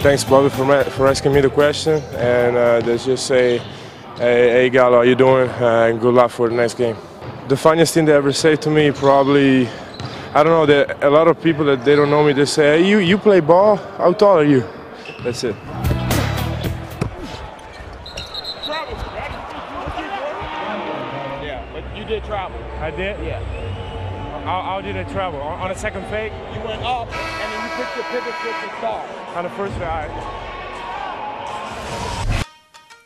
Thanks, Bobby, for asking me the question. And let's just say, hey, Gallo, how you doing? And good luck for the next game. The funniest thing they ever say to me, probably, I don't know, a lot of people that they don't know me, they say, hey, you play ball? How tall are you? That's it. Yeah, but you did travel. I did? Yeah. How did I travel? On a second fake? You went up, and then you picked your pivot switch and start. On the first fake,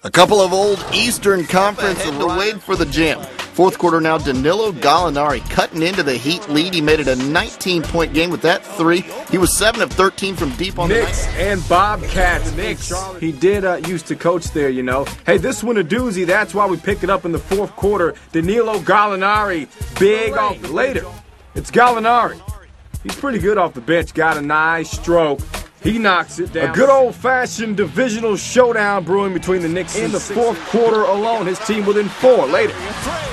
A couple of old Eastern Conference to wait for the jam. Fourth quarter now, Danilo Gallinari cutting into the Heat lead. He made it a 19-point game with that three. He was 7 of 13 from deep on the KNICKS and Bobcats. KNICKS, he did used to coach there, you know. Hey, this one a doozy. That's why we pick it up in the fourth quarter. Danilo Gallinari, big off the later. It's Gallinari. He's pretty good off the bench. Got a nice stroke. He knocks it down. A good old-fashioned divisional showdown brewing between the Knicks in the fourth quarter alone. His team within 4. Later,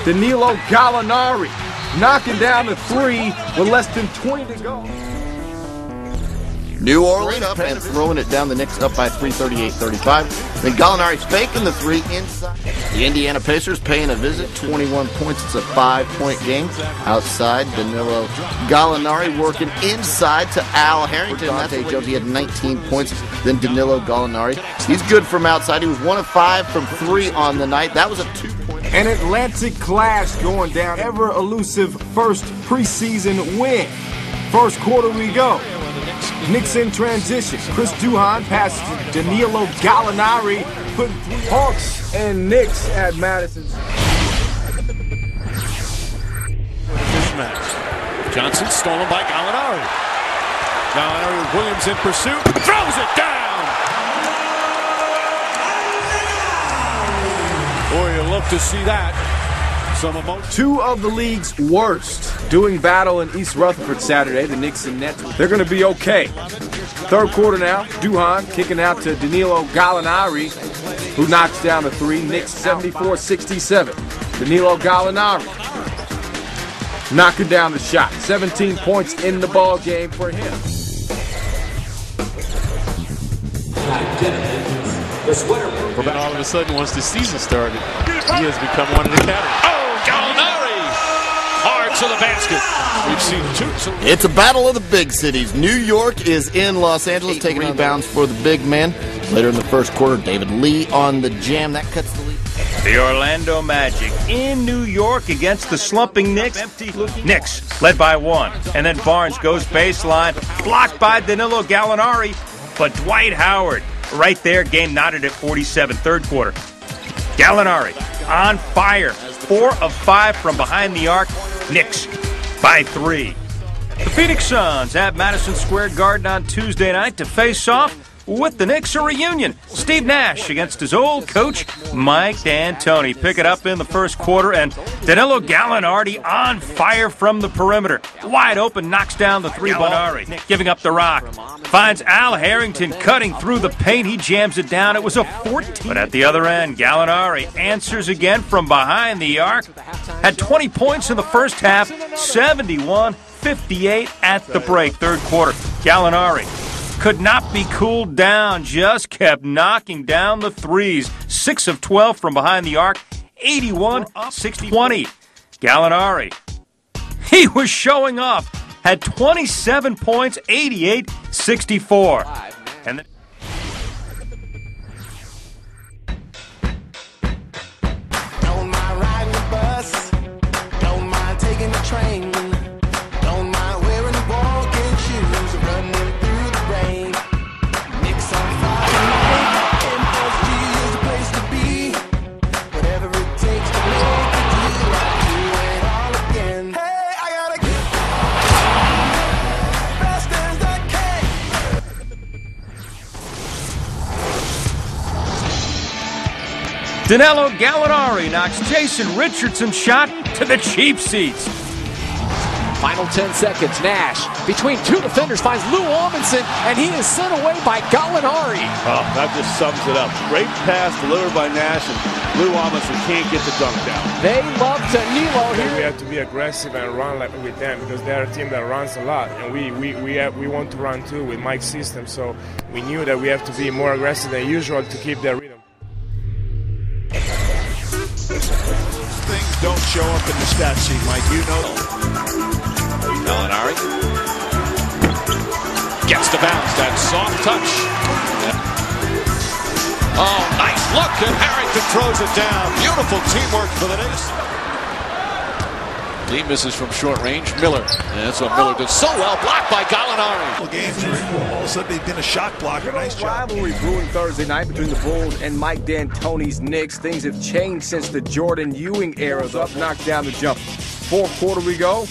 Danilo Gallinari knocking down the three with less than 20 to go. New Orleans up and throwing it down. The Knicks up by 3, 38-35. Then Gallinari's faking the three inside. The Indiana Pacers paying a visit, 21 points. It's a 5-point game. Outside, Danilo Gallinari working inside to Al Harrington. That's Jones. He had 19 points. Then Danilo Gallinari. He's good from outside. He was 1 of 5 from 3 on the night. That was a 2-point. An Atlantic clash going down. Ever elusive first preseason win. First quarter we go. Knicks in transition. Chris Duhon passes to Danilo Gallinari. Putting Hawks and Knicks at Madison's. This match. Johnson stolen by Gallinari. Gallinari with Williams in pursuit. Throws it down. Boy, you love to see that. Some emotion. Two of the league's worst doing battle in East Rutherford Saturday. The Knicks and Nets, they're going to be okay. Third quarter now. Duhon kicking out to Danilo Gallinari, who knocks down the three. Knicks 74-67. Danilo Gallinari knocking down the shot. 17 points in the ball game for him. And all of a sudden, once the season started, he has become one of the categories. Oh, Gallinari! Hard to the basket. We've seen 2. It's a battle of the big cities. New York is in Los Angeles, taking rebounds for the big men. Later in the first quarter, David Lee on the jam. That cuts the lead. The Orlando Magic in New York against the slumping Knicks. Knicks led by 1. And then Barnes goes baseline, blocked by Danilo Gallinari. But Dwight Howard right there, game knotted at 47, third quarter. Gallinari on fire, 4 of 5 from behind the arc. Knicks by 3. The Phoenix Suns at Madison Square Garden on Tuesday night to face off with the Knicks, a reunion. Steve Nash against his old coach, Mike D'Antoni. Pick it up in the first quarter, and Danilo Gallinari on fire from the perimeter. Wide open, knocks down the three ball. Gallinari giving up the rock. Finds Al Harrington cutting through the paint. He jams it down. It was a 14. But at the other end, Gallinari answers again from behind the arc. Had 20 points in the first half, 71-58 at the break. Third quarter, Gallinari could not be cooled down, just kept knocking down the threes. 6 of 12 from behind the arc, 81-60-20. Gallinari, he was showing off, had 27 points, 88-64. And don't mind riding the bus, don't mind taking the train, don't mind wearing the walking shoes, running through the rain. Knicks on fire tonight, MSG is the place to be. Whatever it takes to make it do, I'll do it all again. Hey, I gotta get fast as I can. Danilo Gallinari knocks Jason Richardson's shot to the cheap seats. Final 10 seconds. Nash between two defenders finds Lou Amundsen, and he is sent away by Gallinari. Oh, that just sums it up. Great pass delivered by Nash, and Lou Amundsen can't get the dunk down. They love Danilo here. We have to be aggressive and run like with them because they're a team that runs a lot, and we want to run too with Mike's system. So we knew that we have to be more aggressive than usual to keep their rhythm. Things don't show up in the stat sheet, Mike. You know. Gallinari gets the bounce. That soft touch. Oh, nice look, and Harrington throws it down. Beautiful teamwork for the Knicks. He misses from short range. Miller. And that's what Miller did so well. Blocked by Gallinari. Games are all of a sudden they've been a shot blocker. Nice job. Rivalry brewing Thursday night between the Bulls and Mike D'Antoni's Knicks. Things have changed since the Jordan Ewing era. Up, knocked down the jump. Fourth quarter we go.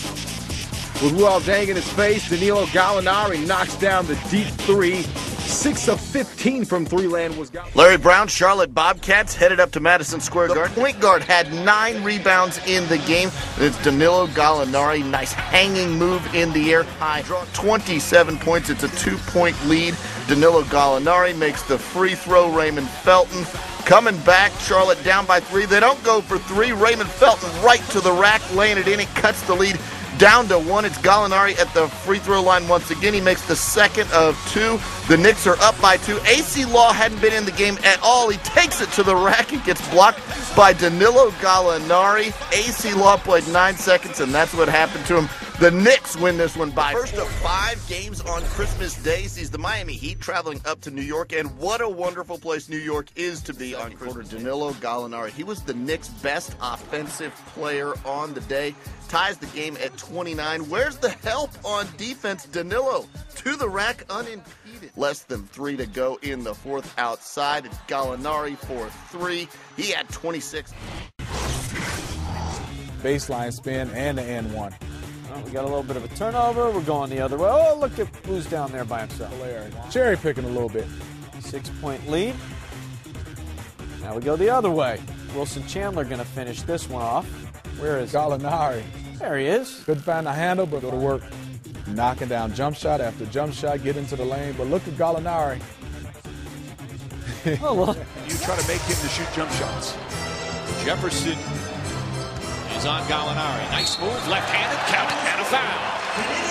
With Luol Deng in his face, Danilo Gallinari knocks down the deep three. 6 of 15 from three-land was Gallinari. Larry Brown, Charlotte Bobcats headed up to Madison Square Garden. The point guard had 9 rebounds in the game. It's Danilo Gallinari. Nice hanging move in the air. High draw 27 points. It's a 2-point lead. Danilo Gallinari makes the free throw. Raymond Felton coming back. Charlotte down by 3. They don't go for 3. Raymond Felton right to the rack, laying it in. It cuts the lead down to 1. It's Gallinari at the free throw line once again. He makes the second of 2. The Knicks are up by 2. AC Law hadn't been in the game at all. He takes it to the rack. It gets blocked by Danilo Gallinari. AC Law played 9 seconds, and that's what happened to him. The Knicks win this one by first of 5 games on Christmas Day. Sees the Miami Heat traveling up to New York, and what a wonderful place New York is to be on Christmas. Danilo Gallinari, he was the Knicks' best offensive player on the day. Ties the game at 29. Where's the help on defense? Danilo to the rack unimpeded. Less than 3 to go in the fourth. Outside, it's Gallinari for 3. He had 26. Baseline spin and the and one. Well, we got a little bit of a turnover. We're going the other way. Oh, look at who's down there by himself. Cherry picking a little bit. 6-point lead. Now we go the other way. Wilson Chandler going to finish this one off. Where is Gallinari? There he is. Couldn't find the handle, but go to work. Knocking down jump shot after jump shot, get into the lane. But look at Gallinari. Oh, well. You try to make him to shoot jump shots. Jefferson is on Gallinari. Nice move, left-handed, count it, and a foul.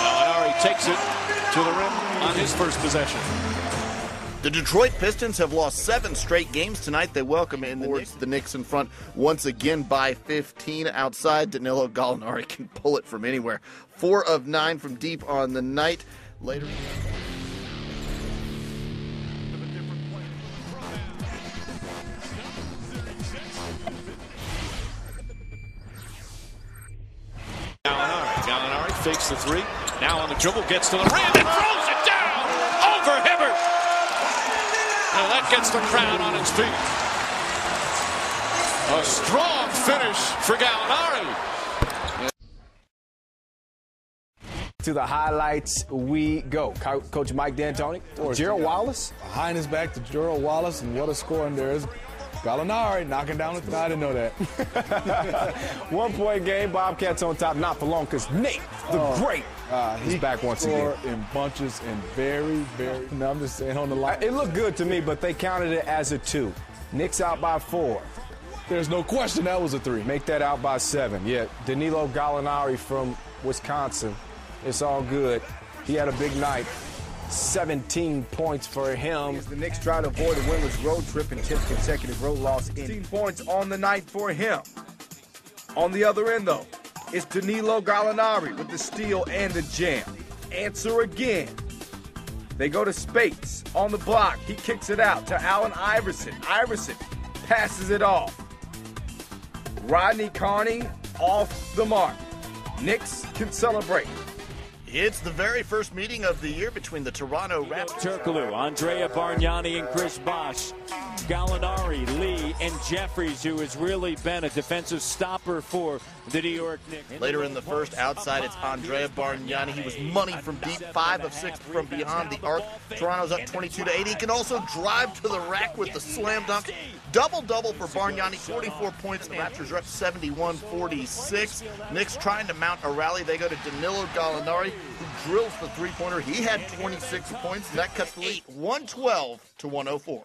Gallinari takes it to the rim on his first possession. The Detroit Pistons have lost 7 straight games tonight. They welcome in the Knicks in front once again by 15. Outside, Danilo Gallinari can pull it from anywhere. 4 of 9 from deep on the night. Later. Gallinari fakes the 3. Now on the dribble, gets to the rim and throws it down over Hibbert. Now that gets the crowd on its feet. A strong finish for Gallinari. To the highlights we go. Coach Mike D'Antoni, Gerald Wallace. Behind his back to Gerald Wallace, and what a score in there is. Gallinari knocking down the thigh. I didn't know that. 1-point game. Bobcats on top. Not for long because Nate, the great, he's back once again. In bunches and very, no, I'm just saying on the line. It looked good to me, but they counted it as a 2. Knicks out by 4. There's no question that was a 3. Make that out by 7. Yeah, Danilo Gallinari from Wisconsin. It's all good. He had a big night. 17 points for him. As the Knicks try to avoid a winless road trip and 10th consecutive road loss. 15 points on the night for him. On the other end, though, it's Danilo Gallinari with the steal and the jam. Answer again. They go to Spates on the block. He kicks it out to Allen Iverson. Iverson passes it off. Rodney Carney off the mark. Knicks can celebrate. It's the very first meeting of the year between the Toronto Raptors. Turkoglu, Andrea Bargnani, and Chris Bosh. Gallinari, Lee, and Jeffries, who has really been a defensive stopper for the New York Knicks. Later in the first, outside, it's Andrea Bargnani. He was money from deep, 5 of 6 from beyond the arc. Toronto's up 22-8. He can also drive to the rack with the slam dunk. double-double for Bargnani, 44 points. Raptors are up 71-46. Knicks trying to mount a rally. They go to Danilo Gallinari, who drills the three-pointer. He had 26 points, and that cuts the lead 112-104.